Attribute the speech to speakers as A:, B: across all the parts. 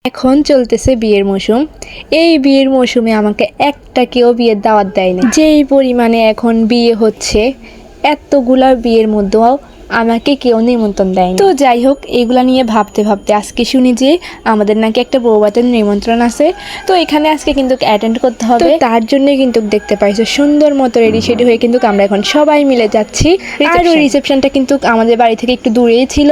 A: এখন চলতেছে বিয়ের মৌসুম। এই বিয়ের মৌসুমে আমাকে একটা কেউ বিয়ের দাওয়াত দেয়নি। যেই পরিমাণে এখন বিয়ে হচ্ছে, এতগুলা বিয়ের মধ্যেও আমাকে কেউ নিমন্ত্রণ দেয়নি। তো যাই হোক, এগুলা নিয়ে ভাবতে ভাবতে আজকে শুনি যে আমাদের নাকি একটা বউভাতের নিমন্ত্রণ আছে। তো এখানে আজকে কিন্তু অ্যাটেন্ড করতে হবে। তো তার জন্য কিন্তু দেখতে পাইছো সুন্দর মতো রেডি সেডি হয়ে কিন্তু আমরা এখন সবাই মিলে যাচ্ছি। আর ওই রিসেপশনটা কিন্তু আমাদের বাড়ি থেকে একটু দূরেই ছিল।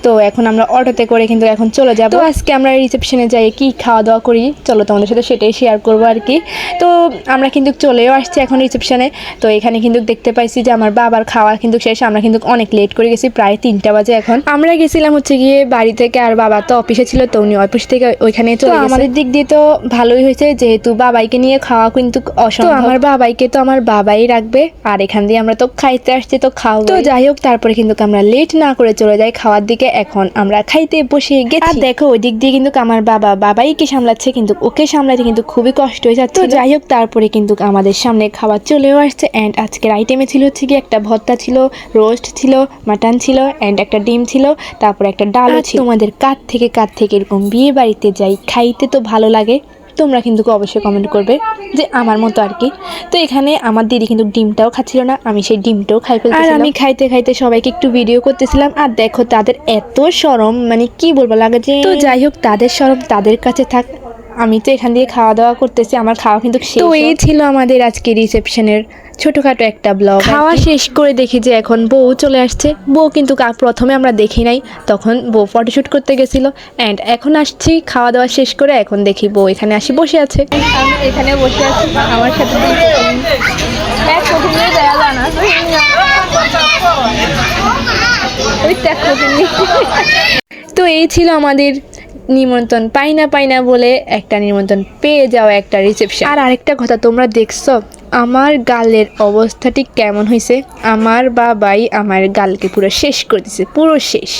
A: তো এখন আমরা অটোতে করে কিন্তু এখন চলে যাব। তো আজকে আমরা রিসেপশনে যাই কি খাওয়া দাওয়া করি, চলো তোমাদের সাথে সেটাই শেয়ার করবো আর কি। তো আমরা কিন্তু চলেও আসছি এখন রিসেপশনে। তো এখানে কিন্তু দেখতে পাইছি যে আমার বাবার খাওয়া কিন্তু শেষ। আমরা কিন্তু অনেক লেট করে গেছি, প্রায় 3টা বাজে। এখন আমরা গেছিলাম হচ্ছে গিয়ে বাড়ি থেকে, আর বাবা তো অফিসে ছিল, তো উনি অফিস থেকে ওইখানে চলে গেছে। আমাদের দিক দিয়ে তো ভালোই হয়েছে, যেহেতু বাবাইকে নিয়ে খাওয়া কিন্তু অসম্ভব। আমার বাবাইকে তো আমার বাবাই রাখবে, আর এখান দিয়ে আমরা তো খাইতে আসছি, তো খাওয়া। তো যাই হোক, তারপরে কিন্তু আমরা লেট না করে চলে যাই খাওয়ার দিকে। এখন আমরা খাইতে বসে গেছি। আর দেখো ওই দিক দিয়ে কিন্তু আমার বাবাইকে সামলাচ্ছে, কিন্তু ওকে সামলাতে কিন্তু খুবই কষ্ট হয়ে যাচ্ছে। তো যাই হোক, তারপরে কিন্তু আমাদের সামনে খাবার চলেও আসছে। এন্ড আজকের আইটেমে ছিল হচ্ছে কি একটা ভর্তা ছিল, রোস্ট ছিল, মাটন ছিল, এন্ড একটা ডিম ছিল, তারপরে একটা ডালও ছিল। তোমাদের কার থেকে এরকম বিয়ে বাড়িতে যাই খাইতে তো ভালো লাগে, তোমরা কিন্তু অবশ্যই কমেন্ট করবে যে আমার মতো আর কি। তো এখানে আমার দিদি কিন্তু ডিমটাও খাচ্ছিল না, আমি সেই ডিমটাও খাই ফেলতেছিলাম। আর আমি খাইতে খাইতে সবাইকে একটু ভিডিও করতেছিলাম। আর দেখো তাদের এত শরম, মানে কি বলবো লাগে যে। তো যাই হোক, তাদের শরম তাদের কাছে থাক, আমি তো এখান দিয়ে খাওয়া দাওয়া করতেছি, আমার খাওয়া কিন্তু শেষ। তো এই ছিল আমাদের আজকে রিসেপশনের ছোটখাটো একটা ব্লগ। খাওয়া শেষ করে দেখি যে এখন বউ চলে আসছে। বউ কিন্তু প্রথমে আমরা দেখি নাই, তখন বউ ফটোশুট করতে গেছিল। অ্যান্ড এখন আসছি খাওয়া দাওয়া শেষ করে, এখন দেখি বউ এখানে আসি বসে আছে। আমি এখানে বসে আছি, আমার সাথে তো এই ছিল আমাদের নিমন্ত্রণ পাই না বলে একটা নিমন্ত্রণ পেয়ে যাওয়া একটা রিসেপশন। আর আরেকটা কথা, তোমরা দেখছো আমার গালের অবস্থাটি কেমন হয়েছে? আমার বাবাই আমার গালকে পুরো শেষ করে দিছে, পুরো শেষ।